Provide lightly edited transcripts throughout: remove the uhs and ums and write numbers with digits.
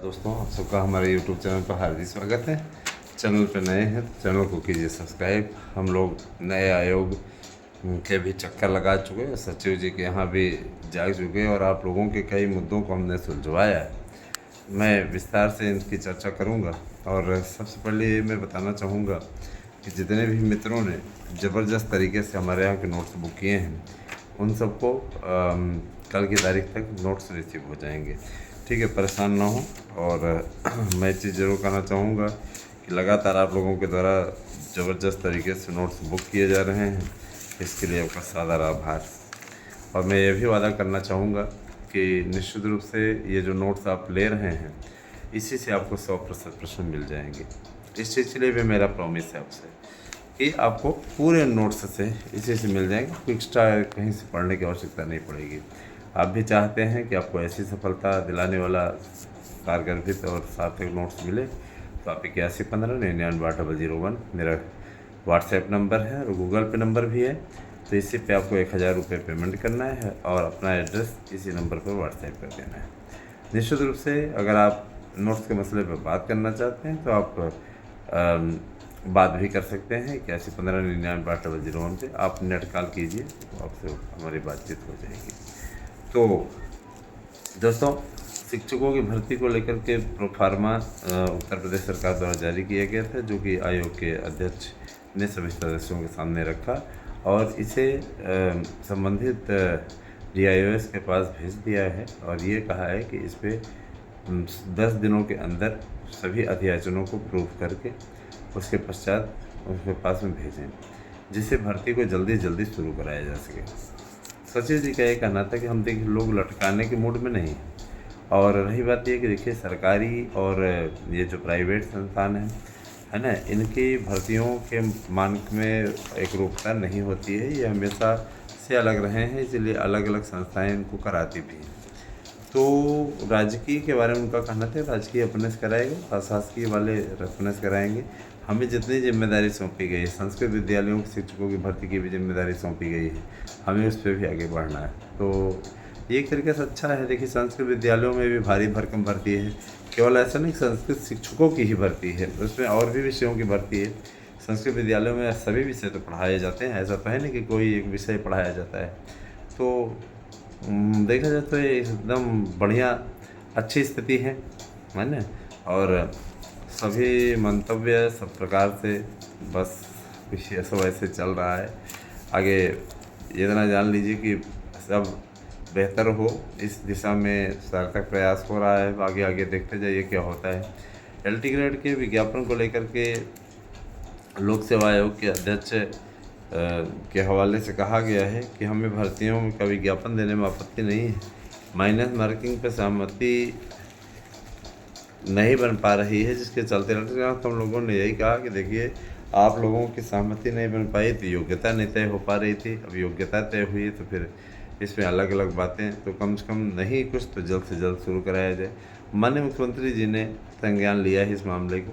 दोस्तों, आप सबका हमारे YouTube चैनल पर हार्दिक स्वागत है। चैनल पर नए हैं तो चैनल को कीजिए सब्सक्राइब। हम लोग नए आयोग के भी चक्कर लगा चुके हैं, सचिव जी के यहाँ भी जा चुके हैं और आप लोगों के कई मुद्दों को हमने सुलझवाया है। मैं विस्तार से इनकी चर्चा करूँगा और सबसे पहले मैं बताना चाहूँगा कि जितने भी मित्रों ने ज़बरदस्त तरीके से हमारे यहाँ के नोट्स बुक किए हैं उन सबको कल की तारीख तक नोट्स रिसीव हो जाएंगे। ठीक है, परेशान ना हो। और मैं एक चीज़ ज़रूर कहना चाहूँगा कि लगातार आप लोगों के द्वारा ज़बरदस्त तरीके से नोट्स बुक किए जा रहे हैं, इसके लिए आपका सादर आभार। और मैं ये भी वादा करना चाहूँगा कि निश्चित रूप से ये जो नोट्स आप ले रहे हैं इसी से आपको 100% प्रश्न मिल जाएंगे। इस चीज़ के लिए भी मेरा प्रॉमिस है आपसे कि आपको पूरे नोट्स से इसी से मिल जाएंगे, कोई एक्स्ट्रा कहीं से पढ़ने की आवश्यकता नहीं पड़ेगी। आप भी चाहते हैं कि आपको ऐसी सफलता दिलाने वाला कारगर और सार्थक नोट्स मिले तो आप 8115 99 800 मेरा व्हाट्सएप नंबर है और गूगल पे नंबर भी है। तो इसी पे आपको 1000 रुपये पेमेंट करना है और अपना एड्रेस इसी नंबर पर व्हाट्सएप कर देना है। निश्चित रूप से अगर आप नोट्स के मसले पर बात करना चाहते हैं तो आप बात भी कर सकते हैं। 8115 99 800 पे आप नेट कॉल कीजिए तो आपसे हमारी बातचीत हो जाएगी। तो दोस्तों, शिक्षकों की भर्ती को लेकर के प्रोफार्मा उत्तर प्रदेश सरकार द्वारा जारी किया गया था, जो कि आयोग के अध्यक्ष ने सभी सदस्यों के सामने रखा और इसे संबंधित DIOS के पास भेज दिया है और ये कहा है कि इस पे 10 दिनों के अंदर सभी अध्याचनों को प्रूव करके उसके पश्चात उसके पास में भेजें, जिससे भर्ती को जल्दी शुरू कराया जा सके। सचिव जी का ये कहना था कि हम देखिए लोग लटकाने के मूड में नहीं हैं। और रही बात ये कि देखिए सरकारी और ये जो प्राइवेट संस्थान है ना, इनकी भर्तियों के मानक में एक रूपता नहीं होती है, ये हमेशा से अलग रहे हैं, इसलिए अलग अलग संस्थाएं इनको कराती भी हैं। तो राजकीय के बारे में उनका कहना था राजकीय अपनेस कराएगा, अशासकीय वाले अपनेस कराएंगे। हमें जितनी जिम्मेदारी सौंपी गई है, संस्कृत विद्यालयों के शिक्षकों की भर्ती की भी जिम्मेदारी सौंपी गई है, हमें उस पर भी आगे बढ़ना है। तो ये एक तरीके से अच्छा है। देखिए संस्कृत विद्यालयों में भी भारी भरकम भर्ती है, केवल ऐसा नहीं संस्कृत शिक्षकों की ही भर्ती है, उसमें और भी विषयों की भर्ती है। संस्कृत विद्यालयों में सभी विषय तो पढ़ाए जाते हैं, ऐसा तो है नहीं कि कोई एक विषय पढ़ाया जाता है। तो देखा जाए तो ये एकदम बढ़िया अच्छी स्थिति है ना। और सभी मंतव्य सब प्रकार से बस ये सब ऐसे चल रहा है। आगे इतना जान लीजिए कि सब बेहतर हो, इस दिशा में सार्थक प्रयास हो रहा है। आगे आगे देखते जाइए क्या होता है। LT ग्रेड के विज्ञापन को लेकर के लोक सेवा आयोग के अध्यक्ष के हवाले से कहा गया है कि हमें भर्तियों का विज्ञापन देने में आपत्ति नहीं है, माइनस मार्किंग पर सहमति नहीं बन पा रही है, जिसके चलते हम लोगों ने यही कहा कि देखिए आप लोगों की सहमति नहीं बन पाई तो योग्यता नहीं तय हो पा रही थी, अब योग्यता तय हुई तो फिर इसमें अलग अलग बातें तो कम से कम नहीं कुछ तो जल्द से जल्द शुरू कराया जाए। माननीय मुख्यमंत्री जी ने संज्ञान लिया है इस मामले को।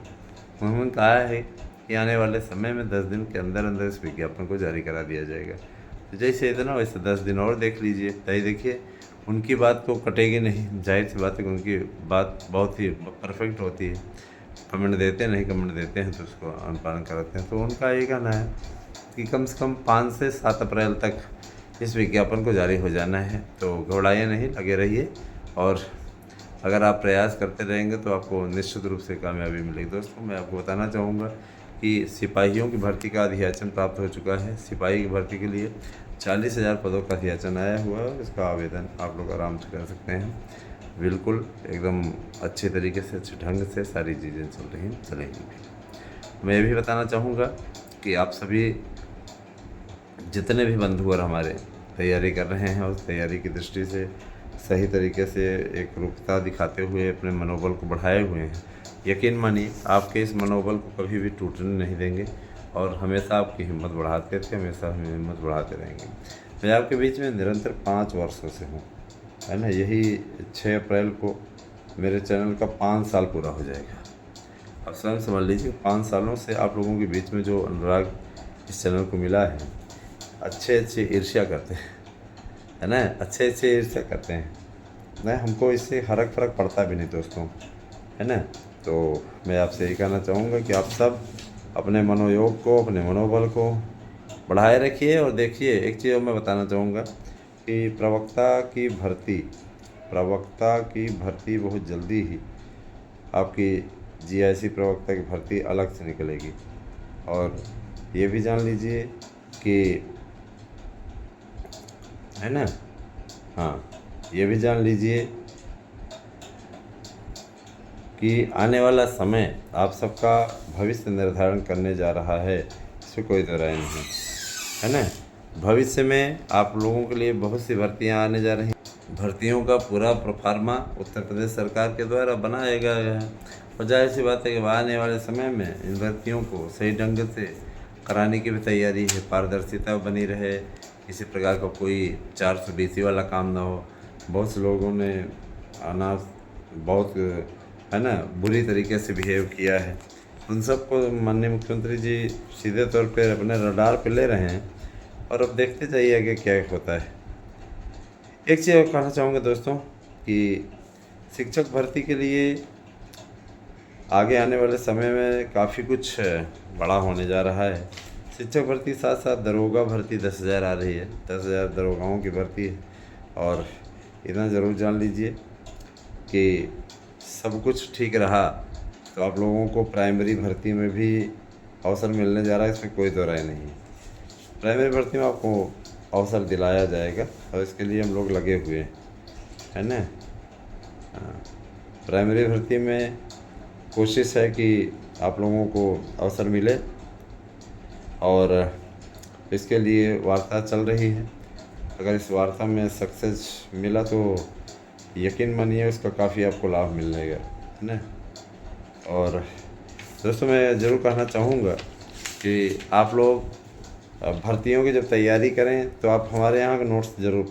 उन्होंने कहा है कि आने वाले समय में 10 दिन के अंदर अंदर इस विज्ञापन को जारी करा दिया जाएगा। तो जैसे इतना वैसे 10 दिन और देख लीजिए, तय देखिए उनकी बात तो कटेगी नहीं, जाहिर सी बात है कि उनकी बात बहुत ही परफेक्ट होती है। कमेंट देते हैं, नहीं कमेंट देते हैं तो उसको अनुपालन कराते हैं। तो उनका ये कहना है कि कम से कम 5 से 7 अप्रैल तक इस विज्ञापन को जारी हो जाना है। तो घबराइए नहीं, लगे रहिए और अगर आप प्रयास करते रहेंगे तो आपको निश्चित रूप से कामयाबी मिलेगी। दोस्तों, मैं आपको बताना चाहूँगा कि सिपाहियों की भर्ती का अधियाचन प्राप्त हो चुका है। सिपाही की भर्ती के लिए 40,000 पदों का अधियाचन आया हुआ है। इसका आवेदन आप लोग आराम से कर सकते हैं। बिल्कुल एकदम अच्छे तरीके से अच्छे ढंग से सारी चीज़ें चलेंगी। मैं ये भी बताना चाहूँगा कि आप सभी जितने भी बंधु और हमारे तैयारी कर रहे हैं उस तैयारी की दृष्टि से सही तरीके से एक रूपता दिखाते हुए अपने मनोबल को बढ़ाए हुए हैं। यकीन मानिए आपके इस मनोबल को कभी भी टूटने नहीं देंगे और हमेशा आपकी हिम्मत बढ़ाते थे, हमेशा हमें हिम्मत बढ़ाते रहेंगे। मैं आपके बीच में निरंतर 5 वर्षों से हूँ, है ना। यही 6 अप्रैल को मेरे चैनल का 5 साल पूरा हो जाएगा। अब स्वयं समझ लीजिए 5 सालों से आप लोगों के बीच में जो अनुराग इस चैनल को मिला है, अच्छे ईर्ष्या करते हैं, है ना, अच्छे ईर्ष्या करते हैं। नहीं, हमको इससे फर्क पड़ता भी नहीं दोस्तों। है ना। तो मैं आपसे यही कहना चाहूँगा कि आप सब अपने मनोयोग को, अपने मनोबल को बढ़ाए रखिए। और देखिए, एक चीज़ मैं बताना चाहूँगा कि प्रवक्ता की भर्ती बहुत जल्दी ही आपकी जीआईसी प्रवक्ता की भर्ती अलग से निकलेगी। और ये भी जान लीजिए कि, है ना, हाँ, ये भी जान लीजिए कि आने वाला समय आप सबका भविष्य निर्धारण करने जा रहा है, इसमें कोई दो राय नहीं, है ना। भविष्य में आप लोगों के लिए बहुत सी भर्तियां आने जा रही हैं। भर्तियों का पूरा प्रोफार्मा उत्तर प्रदेश सरकार के द्वारा बनाया गया है। और जाहिर सी बात है कि आने वाले समय में इन भर्तियों को सही ढंग से कराने की भी तैयारी है, पारदर्शिता बनी रहे, किसी प्रकार का कोई 420 वाला काम ना हो। बहुत से लोगों ने बहुत, है ना, बुरी तरीके से बिहेव किया है। उन सबको माननीय मुख्यमंत्री जी सीधे तौर पे अपने रडार पे ले रहे हैं। और अब देखते जाइए आगे क्या होता है। एक चीज़ और कहना चाहूँगा दोस्तों कि शिक्षक भर्ती के लिए आगे आने वाले समय में काफ़ी कुछ बड़ा होने जा रहा है। शिक्षक भर्ती साथ साथ दरोगा भर्ती 10,000 आ रही है, 10,000 दरोगाओं की भर्ती है। और इतना ज़रूर जान लीजिए कि सब कुछ ठीक रहा तो आप लोगों को प्राइमरी भर्ती में भी अवसर मिलने जा रहा है, इसमें कोई दो राय नहीं है। प्राइमरी भर्ती में आपको अवसर दिलाया जाएगा और इसके लिए हम लोग लगे हुए हैं, है ना। हाँ, प्राइमरी भर्ती में कोशिश है कि आप लोगों को अवसर मिले और इसके लिए वार्ता चल रही है। अगर इस वार्ता में सक्सेस मिला तो यकीन मानिए उसका काफ़ी आपको लाभ मिलेगा, है ना। और दोस्तों मैं ज़रूर कहना चाहूँगा कि आप लोग भर्तियों की जब तैयारी करें तो आप हमारे यहाँ के नोट्स ज़रूर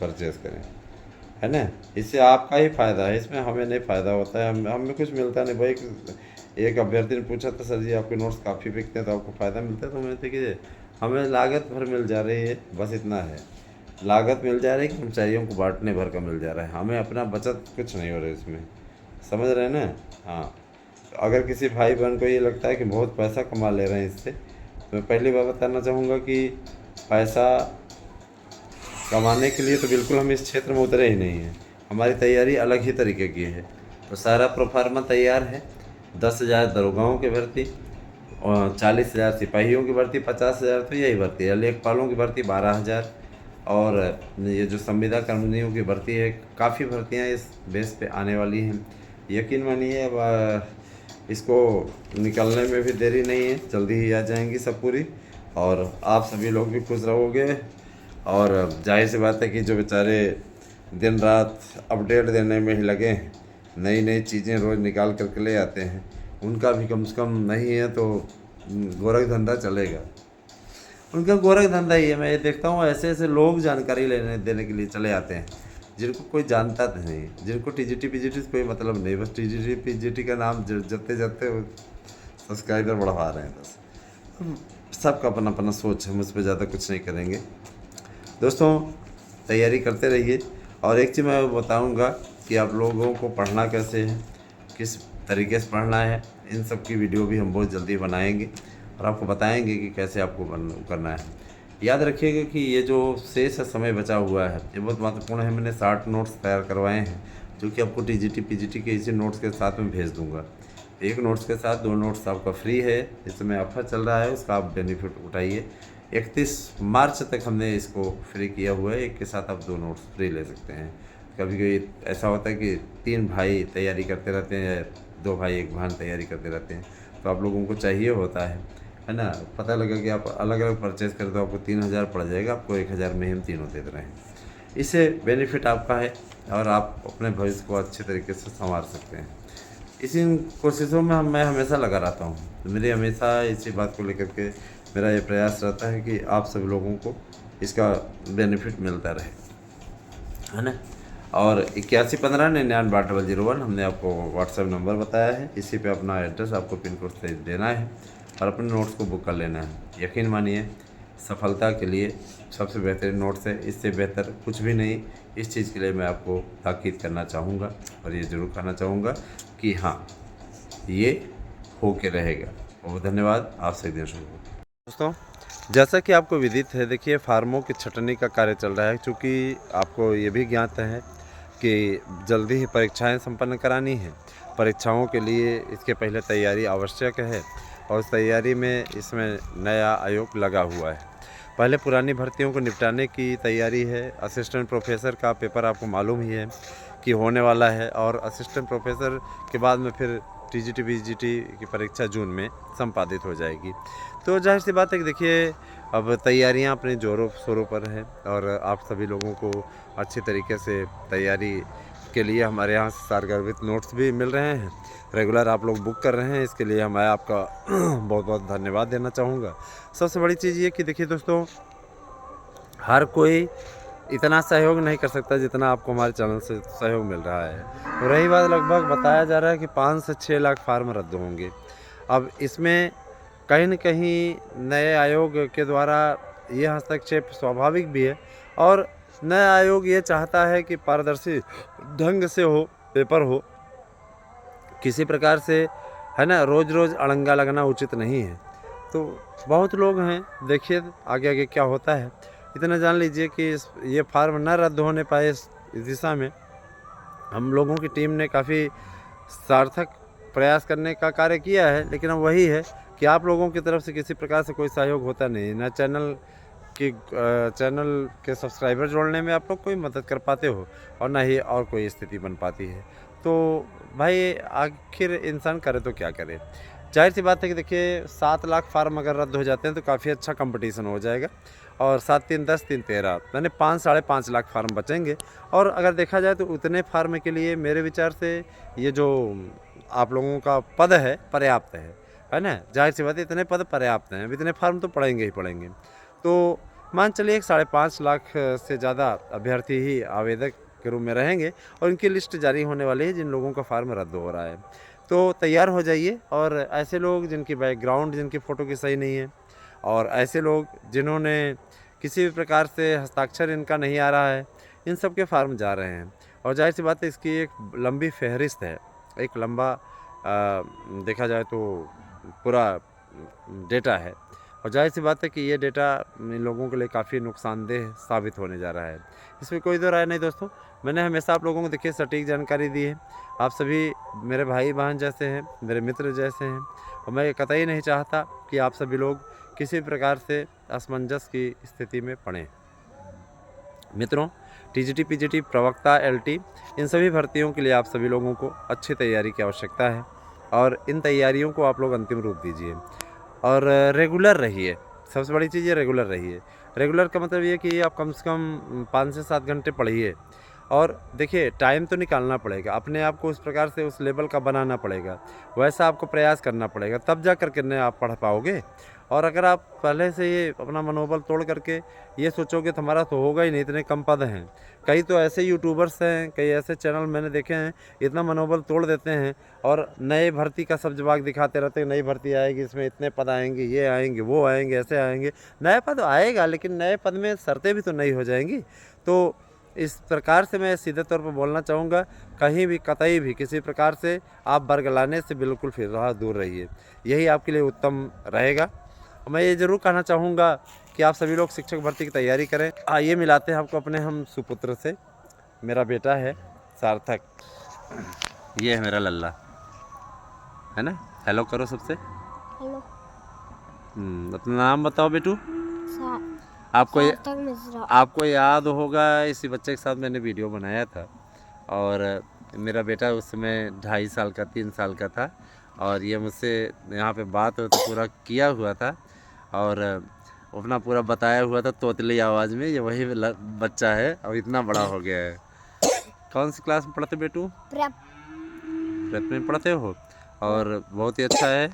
परचेज़ करें, है ना। इससे आपका ही फ़ायदा है, इसमें हमें नहीं फ़ायदा होता है, हमें कुछ मिलता नहीं। भाई एक अभ्यर्थी ने पूछा था, सर जी आपके नोट्स काफ़ी बिकते हैं तो आपको फ़ायदा मिलता है? तो मैंने देखिए हमें लागत भर मिल जा रही है, बस इतना है। लागत मिल जा रही है, कर्मचारियों को बांटने भर का मिल जा रहा है, हमें अपना बचत कुछ नहीं हो रहा है इसमें, समझ रहे हैं ना। हाँ, तो अगर किसी भाई बहन को ये लगता है कि बहुत पैसा कमा ले रहे हैं इससे, तो मैं पहली बार बताना चाहूँगा कि पैसा कमाने के लिए तो बिल्कुल हम इस क्षेत्र में उतरे ही नहीं हैं। हमारी तैयारी अलग ही तरीके की है। तो सारा प्रोफार्मा तैयार है। 10,000 दरोगाओं की भर्ती और 40,000 सिपाहियों की भर्ती, 50,000 तो यही भर्ती है। लेखपालों की भर्ती 12,000 और ये जो संविदा कर्मियों की भर्ती है, काफ़ी भर्तियाँ इस बेस पे आने वाली हैं। यकीन मानिए अब इसको निकलने में भी देरी नहीं है, जल्दी ही आ जाएंगी सब पूरी। और आप सभी लोग भी खुश रहोगे। और जाहिर सी बात है कि जो बेचारे दिन रात अपडेट देने में ही लगे हैं, नई नई चीज़ें रोज़ निकाल करके ले आते हैं, उनका भी कम से कम नहीं है तो गोरख धंधा चलेगा। उनका गोरख धंधा ही है। मैं ये देखता हूँ ऐसे ऐसे लोग जानकारी देने के लिए चले आते हैं जिनको कोई जानता नहीं, जिनको टीजीटी पीजीटी से कोई मतलब नहीं, बस टीजीटी पीजीटी का नाम जपते जपते सब्सक्राइबर बढ़वा रहे हैं बस। सबका अपना अपना सोच है, मुझ पर ज़्यादा कुछ नहीं करेंगे। दोस्तों तैयारी करते रहिए। और एक चीज़ मैं बताऊंगा कि आप लोगों को पढ़ना कैसे है, किस तरीके से पढ़ना है, इन सब की वीडियो भी हम बहुत जल्दी बनाएंगे और आपको बताएंगे कि कैसे आपको करना है। याद रखिएगा कि ये जो शेष समय बचा हुआ है ये बहुत महत्वपूर्ण है। मैंने 60 नोट्स तैयार करवाए हैं जो कि आपको टीजीटी पीजीटी के इसी नोट्स के साथ में भेज दूंगा। एक नोट्स के साथ 2 नोट्स आपका फ्री है, इस समय ऑफर चल रहा है, उसका आप बेनिफिट उठाइए। 31 मार्च तक हमने इसको फ्री किया हुआ है। एक के साथ आप 2 नोट्स फ्री ले सकते हैं। कभी कभी ऐसा होता है कि 3 भाई तैयारी करते रहते हैं, 2 भाई 1 बहन तैयारी करते रहते हैं, तो आप लोगों को चाहिए होता है ना। पता लगा कि आप अलग अलग परचेज़ करें तो आपको 3,000 पड़ जाएगा, आपको 1,000 में हम तीनों दे रहे हैं। इससे बेनिफिट आपका है और आप अपने भविष्य को अच्छे तरीके से संवार सकते हैं। इसी कोशिशों में मैं हमेशा लगा रहता हूँ। तो मेरी हमेशा इसी बात को लेकर के मेरा ये प्रयास रहता है कि आप सभी लोगों को इसका बेनिफिट मिलता रहे, है ना। और 8115998001 हमने आपको व्हाट्सएप नंबर बताया है। इसी पे अपना एड्रेस आपको पिन कोड से देना है और अपने नोट्स को बुक कर लेना है। यकीन मानिए सफलता के लिए सबसे बेहतरीन नोट्स है, इससे बेहतर कुछ भी नहीं। इस चीज़ के लिए मैं आपको ताकीद करना चाहूँगा और ये ज़रूर कहना चाहूँगा कि हाँ, ये हो के रहेगा। बहुत धन्यवाद, आपसे दिन शुरू हो। दोस्तों, जैसा कि आपको विदित है, देखिए फार्मों की छटनी का कार्य चल रहा है, क्योंकि आपको ये भी ज्ञात है कि जल्दी ही परीक्षाएं संपन्न करानी है। परीक्षाओं के लिए इसके पहले तैयारी आवश्यक है और उस तैयारी में इसमें नया आयोग लगा हुआ है। पहले पुरानी भर्तियों को निपटाने की तैयारी है। असिस्टेंट प्रोफेसर का पेपर आपको मालूम ही है कि होने वाला है और असिस्टेंट प्रोफेसर के बाद में फिर टीजीटी बीजीटी की परीक्षा जून में संपादित हो जाएगी। तो जाहिर सी बात है कि देखिए अब तैयारियां अपने ज़ोरों शोरों पर हैं और आप सभी लोगों को अच्छी तरीके से तैयारी के लिए हमारे यहाँ से सारगर्भित नोट्स भी मिल रहे हैं। रेगुलर आप लोग बुक कर रहे हैं, इसके लिए मैं आपका बहुत बहुत धन्यवाद देना चाहूँगा। सबसे बड़ी चीज़ ये कि देखिए दोस्तों, हर कोई इतना सहयोग नहीं कर सकता जितना आपको हमारे चैनल से सहयोग मिल रहा है। तो रही बात, लगभग बताया जा रहा है कि 5 से 6 लाख फार्म रद्द होंगे। अब इसमें कहीं न कहीं नए आयोग के द्वारा ये हस्तक्षेप स्वाभाविक भी है और नया आयोग ये चाहता है कि पारदर्शी ढंग से हो, पेपर हो, किसी प्रकार से, है ना, रोज़ रोज़ अड़ंगा लगना उचित नहीं है। तो बहुत लोग हैं, देखिए आगे आगे क्या होता है। इतना जान लीजिए कि ये फार्म न रद्द होने पाए, इस दिशा में हम लोगों की टीम ने काफ़ी सार्थक प्रयास करने का कार्य किया है। लेकिन अब वही है कि आप लोगों की तरफ से किसी प्रकार से कोई सहयोग होता नहीं, ना चैनल के सब्सक्राइबर जोड़ने में आप लोग कोई मदद कर पाते हो और ना ही और कोई स्थिति बन पाती है। तो भाई आखिर इंसान करे तो क्या करे। जाहिर सी बात है कि देखिए 7 लाख फार्म अगर रद्द हो जाते हैं तो काफ़ी अच्छा कंपटीशन हो जाएगा और 7 3 10 3 13 यानी 5 साढ़े 5 लाख फार्म बचेंगे। और अगर देखा जाए तो उतने फार्म के लिए मेरे विचार से ये जो आप लोगों का पद है पर्याप्त है ना। जाहिर सी बात है, इतने पद पर्याप्त हैं, इतने फार्म तो पड़ेंगे ही पड़ेंगे। तो मान चलिए 5.5 लाख से ज़्यादा अभ्यर्थी ही आवेदक के रूप में रहेंगे और इनकी लिस्ट जारी होने वाली है जिन लोगों का फार्म रद्द हो रहा है। तो तैयार हो जाइए। और ऐसे लोग जिनकी बैकग्राउंड, जिनकी फ़ोटो की सही नहीं है, और ऐसे लोग जिन्होंने किसी भी प्रकार से हस्ताक्षर इनका नहीं आ रहा है, इन सब के फार्म जा रहे हैं। और जाहिर सी बात है, इसकी एक लंबी फहरिस्त है, एक लंबा देखा जाए तो पूरा डेटा है। और जाहिर सी बात है कि ये डेटा इन लोगों के लिए काफ़ी नुकसानदेह साबित होने जा रहा है। इसमें कोई दो राय नहीं दोस्तों। मैंने हमेशा आप लोगों को देखिए सटीक जानकारी दी है। आप सभी मेरे भाई बहन जैसे हैं, मेरे मित्र जैसे हैं और मैं कतई नहीं चाहता कि आप सभी लोग किसी प्रकार से असमंजस की स्थिति में पड़ें। मित्रों, टीजीटी पीजीटी प्रवक्ता एलटी, इन सभी भर्तियों के लिए आप सभी लोगों को अच्छी तैयारी की आवश्यकता है और इन तैयारियों को आप लोग अंतिम रूप दीजिए और रेगुलर रहिए। सबसे बड़ी चीज़ ये रेगुलर रहिए। रेगुलर का मतलब ये कि आप कम से कम 5 से 7 घंटे पढ़िए और देखिए टाइम तो निकालना पड़ेगा, अपने आप को उस प्रकार से उस लेवल का बनाना पड़ेगा, वैसा आपको प्रयास करना पड़ेगा, तब जा कर के आप पढ़ पाओगे। और अगर आप पहले से ये अपना मनोबल तोड़ करके ये सोचोगे तो हमारा तो होगा ही नहीं, इतने कम पद हैं। कई तो ऐसे यूट्यूबर्स हैं, कई ऐसे चैनल मैंने देखे हैं, इतना मनोबल तोड़ देते हैं और नए भर्ती का सब जवाब दिखाते रहते हैं, नई भर्ती आएगी, इसमें इतने पद आएंगे, ये आएंगे, वो आएंगे, ऐसे आएंगे। नए पद आएगा लेकिन नए पद में शर्तें भी तो नई हो जाएंगी। तो इस प्रकार से मैं सीधे तौर पर बोलना चाहूँगा, कहीं भी कतई भी किसी प्रकार से आप बरगलाने से बिल्कुल फिर दूर रहिए, यही आपके लिए उत्तम रहेगा। मैं ये ज़रूर कहना चाहूँगा कि आप सभी लोग शिक्षक भर्ती की तैयारी करें। आइए मिलाते हैं आपको अपने हम सुपुत्र से। मेरा बेटा है सार्थक, ये है मेरा लल्ला, है ना। हेलो करो सबसे। हेलो। अपना नाम बताओ बेटू। आपको याद होगा, इसी बच्चे के साथ मैंने वीडियो बनाया था और मेरा बेटा उस समय 2.5 साल का 3 साल का था और ये मुझसे यहाँ पे बात तो पूरा किया हुआ था और अपना पूरा बताया हुआ था तोतली आवाज़ में। ये वही बच्चा है और इतना बड़ा हो गया है। कौन सी क्लास में पढ़ते बेटू? प्रेप में पढ़ते हो और बहुत ही अच्छा है।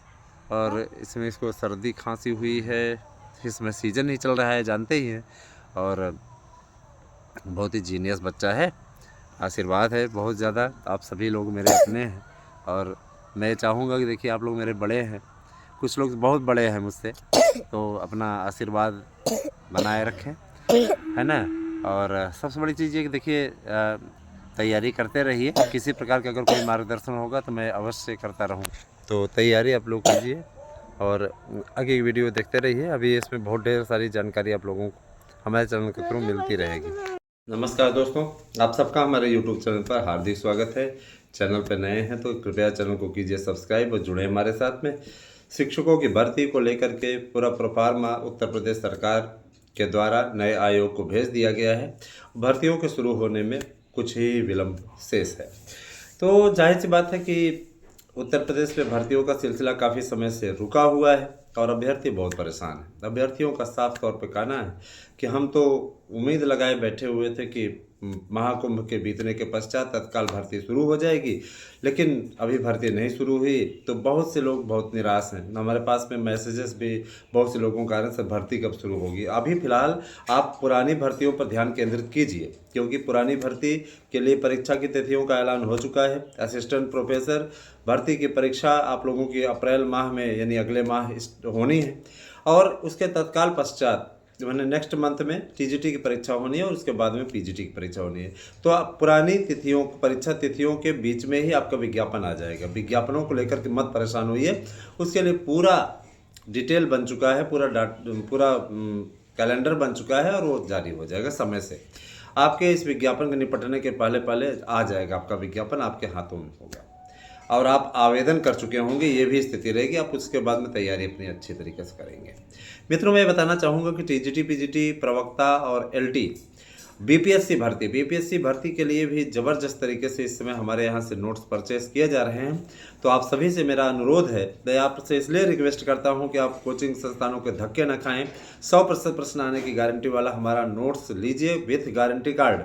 और इसमें इसको सर्दी खांसी हुई है, इसमें सीज़न ही चल रहा है, जानते ही हैं। और बहुत ही जीनियस बच्चा है, आशीर्वाद है बहुत ज़्यादा। आप सभी लोग मेरे अपने हैं और मैं चाहूँगा कि देखिए आप लोग मेरे बड़े हैं, कुछ लोग बहुत बड़े हैं मुझसे, तो अपना आशीर्वाद बनाए रखें, है ना। और सबसे बड़ी चीज़ ये कि देखिए तैयारी करते रहिए, किसी प्रकार का अगर कोई मार्गदर्शन होगा तो मैं अवश्य करता रहूँ। तो तैयारी आप लोग कीजिए और आगे की वीडियो देखते रहिए। अभी इसमें बहुत ढेर सारी जानकारी आप लोगों को हमारे चैनल के थ्रू मिलती रहेगी। नमस्कार दोस्तों, आप सबका हमारे यूट्यूब चैनल पर हार्दिक स्वागत है। चैनल पर नए हैं तो कृपया चैनल को कीजिए सब्सक्राइब और जुड़े हमारे साथ में। शिक्षकों की भर्ती को लेकर के पूरा प्रोफार्मा उत्तर प्रदेश सरकार के द्वारा नए आयोग को भेज दिया गया है। भर्तियों के शुरू होने में कुछ ही विलंब शेष है। तो जाहिर सी बात है कि उत्तर प्रदेश में भर्तियों का सिलसिला काफ़ी समय से रुका हुआ है और अभ्यर्थी बहुत परेशान हैं। अभ्यर्थियों का साफ तौर पर कहना है कि हम तो उम्मीद लगाए बैठे हुए थे कि महाकुंभ के बीतने के पश्चात तत्काल भर्ती शुरू हो जाएगी, लेकिन अभी भर्ती नहीं शुरू हुई। तो बहुत से लोग बहुत निराश हैं। हमारे पास में मैसेजेस भी बहुत से लोगों का आ रहे हैं, सर भर्ती कब शुरू होगी। अभी फ़िलहाल आप पुरानी भर्तियों पर ध्यान केंद्रित कीजिए, क्योंकि पुरानी भर्ती के लिए परीक्षा की तिथियों का ऐलान हो चुका है। असिस्टेंट प्रोफेसर भर्ती की परीक्षा आप लोगों की अप्रैल माह में यानी अगले माह होनी है, और उसके तत्काल पश्चात मैंने नेक्स्ट मंथ में टीजीटी की परीक्षा होनी है और उसके बाद में पीजीटी की परीक्षा होनी है। तो आप पुरानी तिथियों परीक्षा तिथियों के बीच में ही आपका विज्ञापन आ जाएगा। विज्ञापनों को लेकर के मत परेशान होइए, उसके लिए पूरा डिटेल बन चुका है, पूरा कैलेंडर बन चुका है और वो जारी हो जाएगा समय से। आपके इस विज्ञापन के निपटने के पहले पहले आ जाएगा आपका विज्ञापन, आपके हाथों में होगा और आप आवेदन कर चुके होंगे, ये भी स्थिति रहेगी। आप उसके बाद में तैयारी अपनी अच्छी तरीके से करेंगे। मित्रों, मैं बताना चाहूँगा कि टीजीटी, पीजीटी, प्रवक्ता और एलटी बीपीएससी भर्ती के लिए भी ज़बरदस्त तरीके से इस समय हमारे यहाँ से नोट्स परचेस किए जा रहे हैं। तो आप सभी से मेरा अनुरोध है, मैं आपसे इसलिए रिक्वेस्ट करता हूँ कि आप कोचिंग संस्थानों के धक्के न खाएं। 100% प्रश्न आने की गारंटी वाला हमारा नोट्स लीजिए विथ गारंटी कार्ड।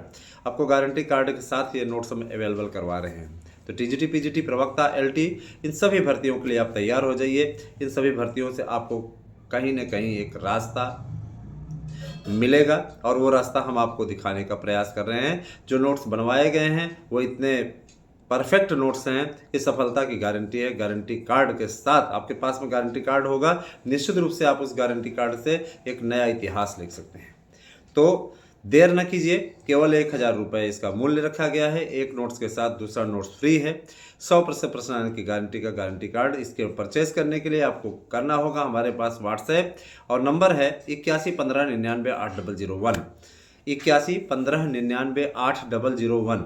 आपको गारंटी कार्ड के साथ ये नोट्स हम अवेलेबल करवा रहे हैं। तो टीजीटी, पीजीटी, प्रवक्ता, एलटी, इन सभी भर्तियों के लिए आप तैयार हो जाइए। इन सभी भर्तियों से आपको कहीं न कहीं एक रास्ता मिलेगा और वो रास्ता हम आपको दिखाने का प्रयास कर रहे हैं। जो नोट्स बनवाए गए हैं वो इतने परफेक्ट नोट्स हैं कि सफलता की गारंटी है। गारंटी कार्ड के साथ आपके पास में गारंटी कार्ड होगा, निश्चित रूप से आप उस गारंटी कार्ड से एक नया इतिहास लिख सकते हैं। तो देर न कीजिए, केवल 1000 रुपये इसका मूल्य रखा गया है। एक नोट्स के साथ दूसरा नोट्स फ्री है। 100% प्रश्न आने की गारंटी का गारंटी कार्ड इसके परचेस करने के लिए आपको करना होगा हमारे पास व्हाट्सएप और नंबर है 8115998001, 8115998001।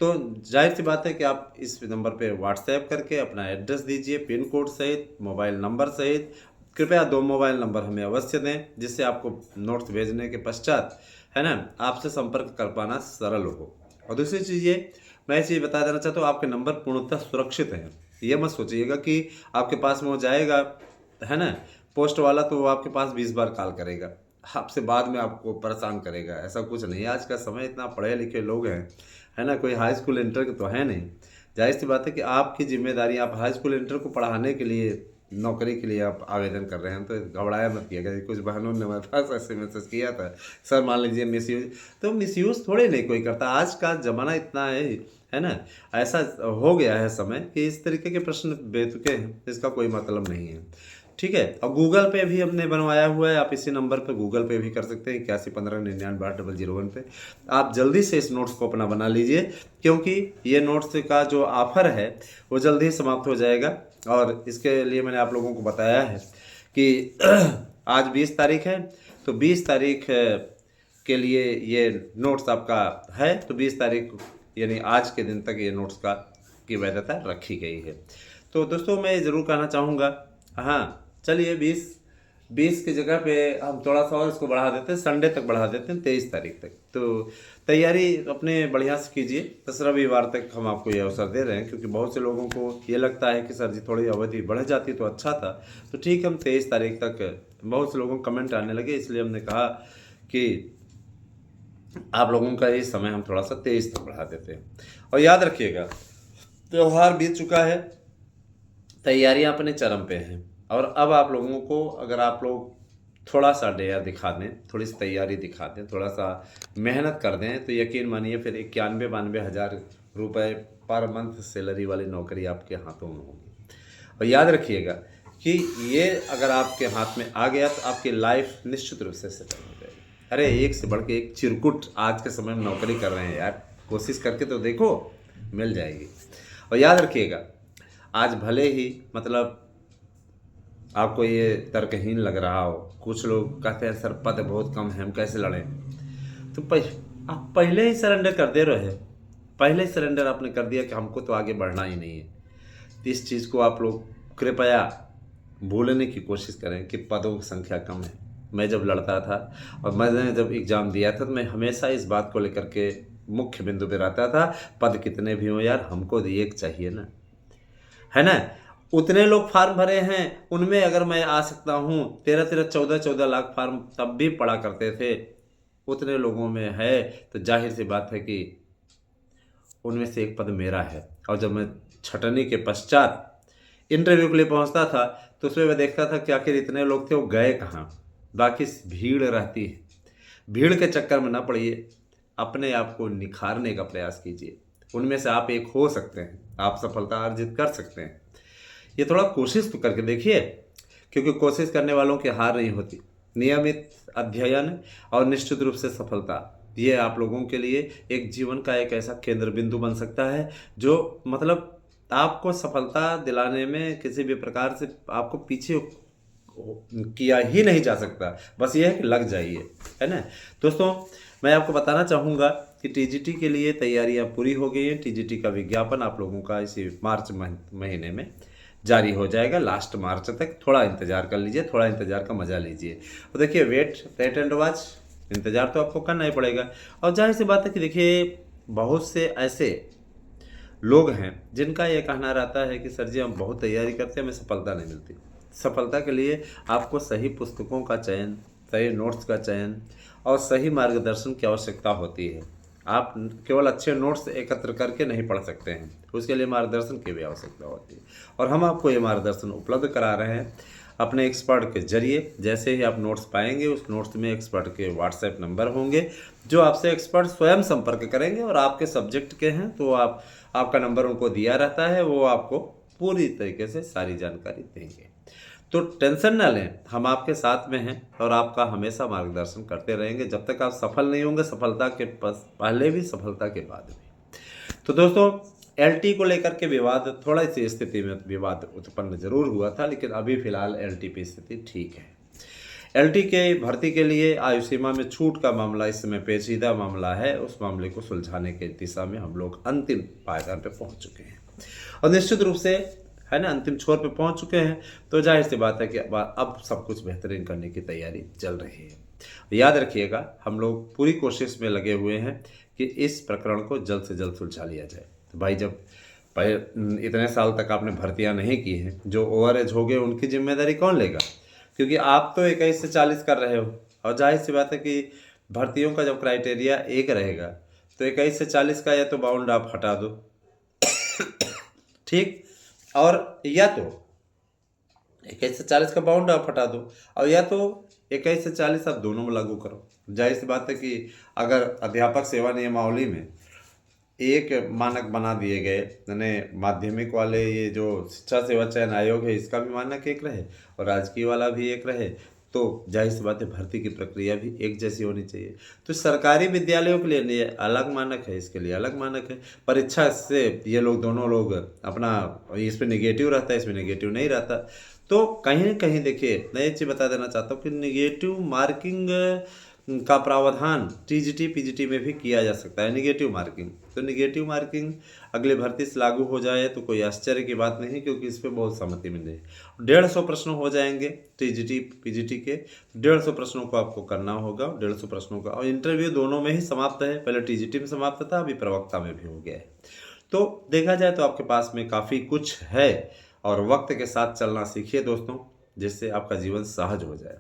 तो जाहिर सी बात है कि आप इस नंबर पे व्हाट्सएप करके अपना एड्रेस दीजिए, पिन कोड सहित, मोबाइल नंबर सहित। कृपया 2 मोबाइल नंबर हमें अवश्य दें, जिससे आपको नोट्स भेजने के पश्चात, है ना, आपसे संपर्क कर पाना सरल हो। और दूसरी चीज़ ये मैं चीज़ बता देना चाहता हूँ, आपके नंबर पूर्णतः सुरक्षित हैं। ये मत सोचिएगा कि आपके पास में वो जाएगा, है ना, पोस्ट वाला, तो वो आपके पास 20 बार कॉल करेगा, आपसे बाद में आपको परेशान करेगा। ऐसा कुछ नहीं है। आज का समय इतना पढ़े लिखे लोग हैं, है ना, कोई हाई स्कूल इंटर के तो है नहीं। जाहिर सी बात है कि आपकी जिम्मेदारी, आप हाई स्कूल इंटर को पढ़ाने के लिए, नौकरी के लिए आप आवेदन कर रहे हैं, तो घबराया मत किया। कुछ बहनों ने मेरे पास ऐसे मैसेज किया था, सर मान लीजिए मिसयूज, तो मिसयूज थोड़े नहीं कोई करता। आज का ज़माना इतना है ना, ऐसा हो गया है समय कि इस तरीके के प्रश्न बेतुके हैं, इसका कोई मतलब नहीं है। ठीक है। और गूगल पे भी हमने बनवाया हुआ है, आप इसी नंबर पे गूगल पे भी कर सकते हैं, 8115998001 पे। आप जल्दी से इस नोट्स को अपना बना लीजिए, क्योंकि ये नोट्स का जो ऑफर है वो जल्दी ही समाप्त हो जाएगा। और इसके लिए मैंने आप लोगों को बताया है कि आज 20 तारीख है, तो 20 तारीख के लिए ये नोट्स आपका है। तो 20 तारीख यानी आज के दिन तक ये नोट्स की वैधता रखी गई है। तो दोस्तों, मैं ज़रूर कहना चाहूँगा, हाँ चलिए 20 की जगह पे हम थोड़ा सा और इसको बढ़ा देते हैं, संडे तक बढ़ा देते हैं, 23 तारीख तक। तो तैयारी अपने बढ़िया से कीजिए। 10 रविवार तक हम आपको ये अवसर दे रहे हैं, क्योंकि बहुत से लोगों को ये लगता है कि सर जी थोड़ी अवधि बढ़ जाती तो अच्छा था। तो ठीक, हम 23 तारीख तक, बहुत से लोगों को कमेंट आने लगे, इसलिए हमने कहा कि आप लोगों का ये समय हम थोड़ा सा 23 तक बढ़ा देते हैं। और याद रखिएगा, त्यौहार बीत चुका है, तैयारियां अपने चरम पे हैं, और अब आप लोगों को, अगर आप लोग थोड़ा सा डेयर दिखा दें, थोड़ी सी तैयारी दिखा दें, थोड़ा सा मेहनत कर दें, तो यकीन मानिए फिर 91-92 हज़ार रुपये पर मंथ सैलरी वाली नौकरी आपके हाथों में होगी। और याद रखिएगा कि ये अगर आपके हाथ में आ गया तो आपकी लाइफ निश्चित रूप से सेटल हो जाएगी। अरे एक से बढ़ के एक चिरकुट आज के समय में नौकरी कर रहे हैं यार, कोशिश करके तो देखो, मिल जाएगी। और याद रखिएगा, आज भले ही मतलब आपको ये तर्कहीन लग रहा हो, कुछ लोग कहते हैं सर पद बहुत कम है, हम कैसे लड़ें, तो आप पहले ही सरेंडर कर दे रहे हैं। पहले ही सरेंडर आपने कर दिया कि हमको तो आगे बढ़ना ही नहीं है। तो इस चीज़ को आप लोग कृपया भूलने की कोशिश करें कि पदों की संख्या कम है। मैं जब लड़ता था और मैंने जब एग्ज़ाम दिया था तो मैं हमेशा इस बात को लेकर के मुख्य बिंदु पे रहता था, पद कितने भी हों यार, हमको तो एक चाहिए ना, है ना। उतने लोग फार्म भरे हैं, उनमें अगर मैं आ सकता हूँ, 13-14 लाख फार्म तब भी पड़ा करते थे, उतने लोगों में है तो जाहिर सी बात है कि उनमें से एक पद मेरा है। और जब मैं छटनी के पश्चात इंटरव्यू के लिए पहुंचता था तो उसमें मैं देखता था कि आखिर इतने लोग थे, वो गए कहाँ। बाकी भीड़ रहती है, भीड़ के चक्कर में ना पड़िए, अपने आप को निखारने का प्रयास कीजिए। उनमें से आप एक हो सकते हैं, आप सफलता अर्जित कर सकते हैं। ये थोड़ा कोशिश तो करके देखिए, क्योंकि कोशिश करने वालों की हार नहीं होती। नियमित अध्ययन और निश्चित रूप से सफलता, ये आप लोगों के लिए एक जीवन का एक ऐसा केंद्र बिंदु बन सकता है जो मतलब आपको सफलता दिलाने में किसी भी प्रकार से आपको पीछे किया ही नहीं जा सकता। बस ये है कि लग जाइए, है ना। दोस्तों, मैं आपको बताना चाहूँगा कि टीजीटी के लिए तैयारियां पूरी हो गई हैं। टीजीटी का विज्ञापन आप लोगों का इसी मार्च महीने में जारी हो जाएगा, लास्ट मार्च तक। थोड़ा इंतज़ार कर लीजिए, थोड़ा इंतज़ार का मज़ा लीजिए। और देखिए, वेट एंड वॉच, इंतज़ार तो आपको करना ही पड़ेगा। और जाहिर सी बात है कि देखिए, बहुत से ऐसे लोग हैं जिनका ये कहना रहता है कि सर जी हम बहुत तैयारी करते हैं, हमें सफलता नहीं मिलती। सफलता के लिए आपको सही पुस्तकों का चयन, सही नोट्स का चयन और सही मार्गदर्शन की आवश्यकता होती है। आप केवल अच्छे नोट्स एकत्र करके नहीं पढ़ सकते हैं, उसके लिए मार्गदर्शन की भी आवश्यकता होती है। और हम आपको ये मार्गदर्शन उपलब्ध करा रहे हैं अपने एक्सपर्ट के जरिए। जैसे ही आप नोट्स पाएंगे, उस नोट्स में एक्सपर्ट के व्हाट्सएप नंबर होंगे जो आपसे एक्सपर्ट स्वयं संपर्क करेंगे। और आपके सब्जेक्ट के हैं तो आपका नंबर उनको दिया रहता है, वो आपको पूरी तरीके से सारी जानकारी देंगे। तो टेंशन ना लें, हम आपके साथ में हैं और आपका हमेशा मार्गदर्शन करते रहेंगे जब तक आप सफल नहीं होंगे, सफलता के पहले भी, सफलता के बाद भी। तो दोस्तों, एलटी को लेकर के विवाद, थोड़ा सी स्थिति में विवाद उत्पन्न जरूर हुआ था, लेकिन अभी फिलहाल एलटी की स्थिति ठीक है। एलटी के भर्ती के लिए आयु सीमा में छूट का मामला इस समय पेचीदा मामला है। उस मामले को सुलझाने के दिशा में हम लोग अंतिम पायदान पे पहुंच चुके हैं और निश्चित रूप से, है ना, अंतिम छोर पे पहुंच चुके हैं। तो जाहिर सी बात है कि अब सब कुछ बेहतरीन करने की तैयारी चल रही है। याद रखिएगा, हम लोग पूरी कोशिश में लगे हुए हैं कि इस प्रकरण को जल्द से जल्द सुलझा लिया जाए। तो भाई, जब इतने साल तक आपने भर्तियां नहीं की हैं, जो ओवर एज हो गए उनकी जिम्मेदारी कौन लेगा? क्योंकि आप तो 21 से 40 कर रहे हो, और जाहिर सी बात है कि भर्तियों का जब क्राइटेरिया एक रहेगा तो 21 से 40 का या तो बाउंड आप हटा दो, ठीक, और या तो 21 से 40 का बाउंड आप हटा दो, और या तो 21 से 40 आप दोनों में लागू करो। जाहिर सी बात है कि अगर अध्यापक सेवा नियमावली में एक मानक बना दिए गए, यानी माध्यमिक वाले, ये जो शिक्षा सेवा चयन आयोग है, इसका भी मानक एक रहे और राजकीय वाला भी एक रहे, तो जाहिर सी बात है भर्ती की प्रक्रिया भी एक जैसी होनी चाहिए। तो सरकारी विद्यालयों के लिए अलग मानक है, इसके लिए अलग मानक है। परीक्षा से ये लोग दोनों लोग अपना, इस पर निगेटिव रहता है, इसमें निगेटिव नहीं रहता। तो कहीं ना कहीं देखिए, मैं ये चीज़ बता देना चाहता हूँ कि निगेटिव मार्किंग का प्रावधान टीजीटी पीजीटी में भी किया जा सकता है, निगेटिव मार्किंग। तो निगेटिव मार्किंग अगले भर्ती से लागू हो जाए तो कोई आश्चर्य की बात नहीं, क्योंकि इस पर बहुत सहमति मिल रही है। 150 प्रश्न हो जाएंगे टीजीटी पीजीटी के, 150 प्रश्नों को आपको करना होगा, 150 प्रश्नों का। और इंटरव्यू दोनों में ही समाप्त है, पहले टीजीटी में समाप्त था, अभी प्रवक्ता में भी हो गया है। तो देखा जाए तो आपके पास में काफ़ी कुछ है, और वक्त के साथ चलना सीखिए दोस्तों, जिससे आपका जीवन सहज हो जाए,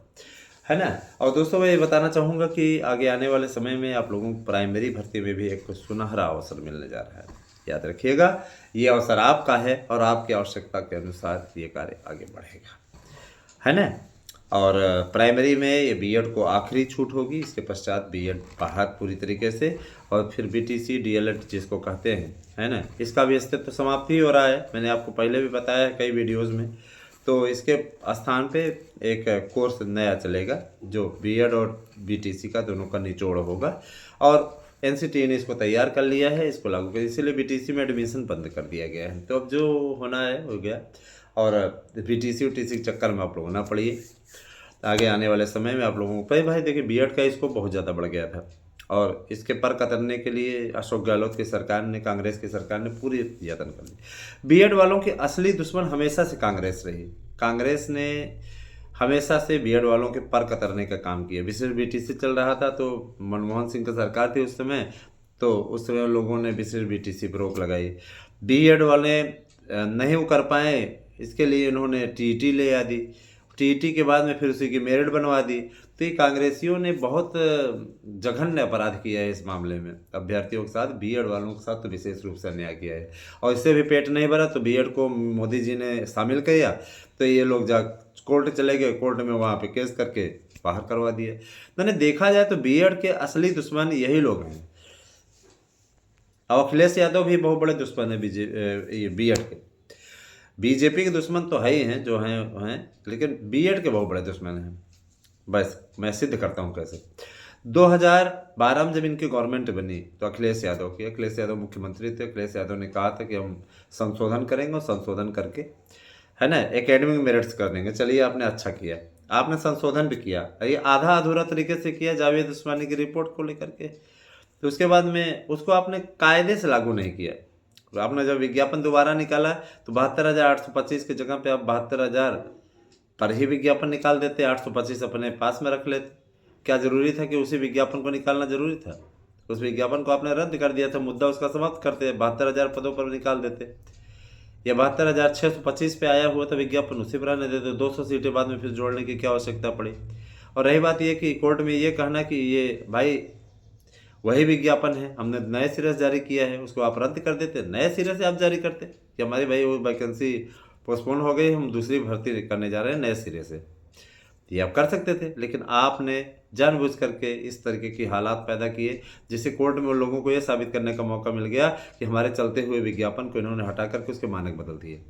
है ना। और दोस्तों, मैं ये बताना चाहूँगा कि आगे आने वाले समय में आप लोगों को प्राइमरी भर्ती में भी एक सुनहरा अवसर मिलने जा रहा है। याद रखिएगा, ये अवसर आपका है और आपकी आवश्यकता के अनुसार ये कार्य आगे बढ़ेगा, है ना। और प्राइमरी में ये बीएड को आखिरी छूट होगी, इसके पश्चात बीएड बाहर पूरी तरीके से, और फिर बीटीसी डीएलएड जिसको कहते हैं, है ना, इसका भी अस्तित्व समाप्त ही हो रहा है। मैंने आपको पहले भी बताया है कई वीडियोज़ में। तो इसके स्थान पे एक कोर्स नया चलेगा जो बीएड और बीटीसी का दोनों का निचोड़ होगा, और एनसीटी ने इसको तैयार कर लिया है, इसको लागू कर, इसीलिए बीटीसी में एडमिशन बंद कर दिया गया है। तो अब जो होना है हो गया, और बीटीसी उटीसी के चक्कर में आप लोगों ना पड़िए। आगे आने वाले समय में आप लोगों को भाई देखिए बीएड का स्कोप बहुत ज़्यादा बढ़ गया था, और इसके पर कतरने के लिए अशोक गहलोत की सरकार ने, कांग्रेस की सरकार ने पूरी यत्न कर ली। बीएड वालों के असली दुश्मन हमेशा से कांग्रेस रही। कांग्रेस ने हमेशा से बीएड वालों के पर कतरने का काम किया। विशेष बीटीसी चल रहा था तो मनमोहन सिंह की सरकार थी उस समय, तो उस समय लोगों ने विशेष बीटीसी पर रोक लगाई। बीएड वाले नहीं कर पाए, इसके लिए इन्होंने टीईटी ले आ दी, टीईटी के बाद में फिर उसी की मेरिट बनवा दी। तो ये कांग्रेसियों ने बहुत जघन्य अपराध किया है इस मामले में, अभ्यर्थियों के साथ, बीएड वालों के साथ तो विशेष रूप से अन्याय किया है। और इससे भी पेट नहीं भरा तो बीएड को मोदी जी ने शामिल किया, तो ये लोग जा कोर्ट चले गए, कोर्ट में वहाँ पे केस करके बाहर करवा दिए। मैंने देखा जाए तो बीएड के असली दुश्मन यही लोग हैं। अब अखिलेश यादव भी बहुत बड़े दुश्मन है बीएड के। बीजेपी के दुश्मन तो है ही हैं जो हैं, लेकिन बीएड के बहुत बड़े दुश्मन हैं। बस मैं सिद्ध करता हूँ कैसे। 2012 में जब इनकी गवर्नमेंट बनी तो अखिलेश यादव मुख्यमंत्री थे। अखिलेश यादव ने कहा था कि हम संशोधन करेंगे, और संशोधन करके है ना एकेडमिक मेरिट्स कर देंगे। चलिए आपने अच्छा किया, आपने संशोधन भी किया, ये आधा अधूरा तरीके से किया जावेद उस्मानी की रिपोर्ट को लेकर के। तो उसके बाद में उसको आपने कायदे से लागू नहीं किया। तो आपने जब विज्ञापन दोबारा निकाला तो 72,825 की जगह पे आप 72,000 पर ही विज्ञापन निकाल देते, 825 अपने पास में रख लेते। क्या जरूरी था कि उसी विज्ञापन को निकालना जरूरी था? उस विज्ञापन को आपने रद्द कर दिया था, मुद्दा उसका समाप्त करते, 72,000 पदों पर निकाल देते, या 72,625 पे आया हुआ था विज्ञापन उसी पर आने देते। 200 सीटें बाद में फिर जोड़ने की क्या आवश्यकता पड़ी? और रही बात ये कि कोर्ट में ये कहना कि ये भाई वही विज्ञापन है, हमने नए सिरे से जारी किया है, उसको आप रद्द कर देते, नए सिरे से आप जारी करते कि हमारी भाई वो वैकेंसी पोस्टपोन हो गई, हम दूसरी भर्ती करने जा रहे हैं नए सिरे से। ये आप कर सकते थे, लेकिन आपने जानबूझ करके इस तरीके की हालात पैदा किए जिससे कोर्ट में उन लोगों को ये साबित करने का मौका मिल गया कि हमारे चलते हुए विज्ञापन को इन्होंने हटा करके उसके मानक बदल दिए।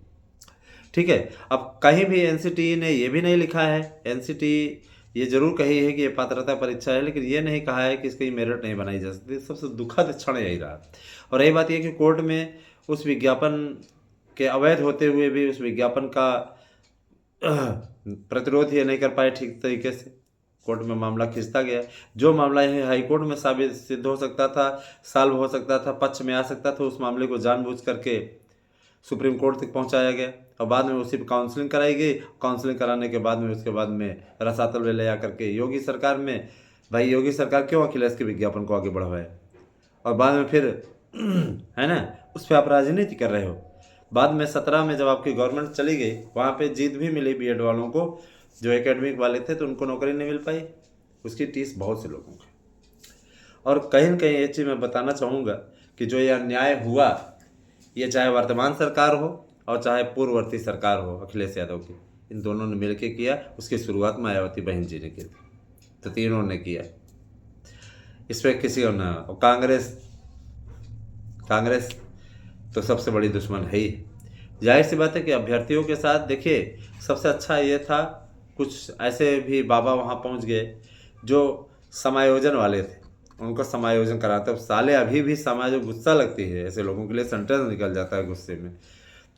ठीक है, अब कहीं भी एनसीटी ने ये भी नहीं लिखा है, एनसीटी ये जरूर कही है कि ये पात्रता परीक्षा है, लेकिन ये नहीं कहा है कि इसकी मेरिट नहीं बनाई जा सकती। सबसे दुखद क्षण यही रहा। और रही बात ये कि कोर्ट में उस विज्ञापन के अवैध होते हुए भी उस विज्ञापन का प्रतिरोध ये नहीं कर पाए ठीक तरीके से, कोर्ट में मामला खिंचता गया। जो मामला यह हाईकोर्ट में साबित सिद्ध हो सकता था, सॉल्व हो सकता था, पक्ष में आ सकता था, उस मामले को जानबूझ करके सुप्रीम कोर्ट तक पहुंचाया गया, और बाद में उसी पर काउंसलिंग कराई गई। काउंसलिंग कराने के बाद में उसके बाद में रसातल में ले जा करके योगी सरकार में, भाई योगी सरकार क्यों अखिलेश के विज्ञापन को आगे बढ़ाए, और बाद में फिर है ना उस पर आप राजनीति कर रहे हो। बाद में 17 में जब आपकी गवर्नमेंट चली गई, वहाँ पे जीत भी मिली बीएड वालों को, जो एकेडमिक वाले थे तो उनको नौकरी नहीं मिल पाई, उसकी टीस बहुत से लोगों की। और कहीं न कहीं ये चीज़ मैं बताना चाहूँगा कि जो ये अन्याय हुआ, ये चाहे वर्तमान सरकार हो और चाहे पूर्ववर्ती सरकार हो अखिलेश यादव की, इन दोनों ने मिलकर किया। उसकी शुरुआत मायावती बहन जी ने की थी, तो तीनों ने किया, इस पर किसी को ना। और कांग्रेस तो सबसे बड़ी दुश्मन है ही। जाहिर सी बात है कि अभ्यर्थियों के साथ देखिए सबसे अच्छा ये था, कुछ ऐसे भी बाबा वहाँ पहुँच गए जो समायोजन वाले थे, उनको समायोजन कराते। अब साले अभी भी समाज गुस्सा लगती है ऐसे लोगों के लिए, सेंटेंस निकल जाता है गुस्से में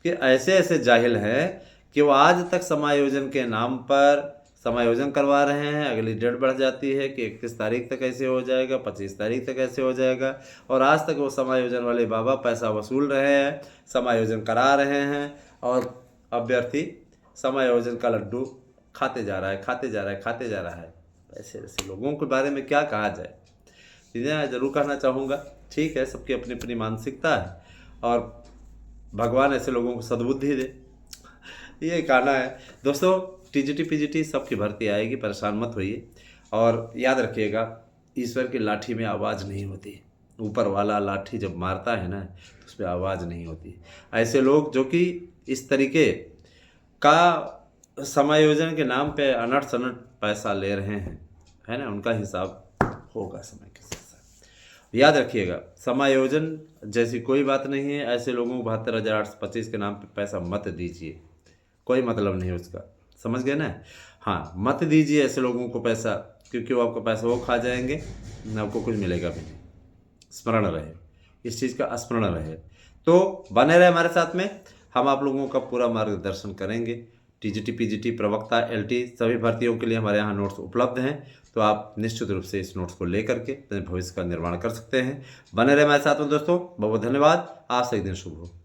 कि ऐसे ऐसे जाहिल हैं कि वो आज तक समायोजन के नाम पर समायोजन करवा रहे हैं। अगली डेट बढ़ जाती है कि 31 तारीख तक ऐसे हो जाएगा, 25 तारीख तक ऐसे हो जाएगा, और आज तक वो समायोजन वाले बाबा पैसा वसूल रहे हैं, समायोजन करा रहे हैं, और अभ्यर्थी समायोजन का लड्डू खाते जा रहा है। ऐसे ऐसे लोगों के बारे में क्या कहा जाए, चीज़ें ज़रूर कहना चाहूँगा। ठीक है, सबकी अपनी अपनी मानसिकता है, और भगवान ऐसे लोगों को सद्बुद्धि दे, ये कहना है। दोस्तों टीजीटी पीजीटी सबकी भर्ती आएगी, परेशान मत होइए, और याद रखिएगा ईश्वर की लाठी में आवाज़ नहीं होती। ऊपर वाला लाठी जब मारता है ना तो उस पर आवाज़ नहीं होती। ऐसे लोग जो कि इस तरीके का समायोजन के नाम पे अनट सनट पैसा ले रहे हैं, है ना, उनका हिसाब होगा समय के साथ। याद रखिएगा, समायोजन जैसी कोई बात नहीं है। ऐसे लोगों को 72,825 के नाम पे पैसा मत दीजिए, कोई मतलब नहीं उसका, समझ गए ना। हाँ, मत दीजिए ऐसे लोगों को पैसा, क्योंकि वो आपका पैसा वो खा जाएंगे, ना आपको कुछ मिलेगा भी नहीं। स्मरण रहे, इस चीज़ का स्मरण रहे। तो बने रहे हमारे साथ में, हम आप लोगों का पूरा मार्गदर्शन करेंगे। टीजीटी, पीजीटी, प्रवक्ता, एलटी सभी भर्तियों के लिए हमारे यहाँ नोट्स उपलब्ध हैं, तो आप निश्चित रूप से इस नोट्स को लेकर के अपने भविष्य का निर्माण कर सकते हैं। बने रहे हमारे साथ में दोस्तों, बहुत बहुत धन्यवाद। आज से एक दिन शुभ हो।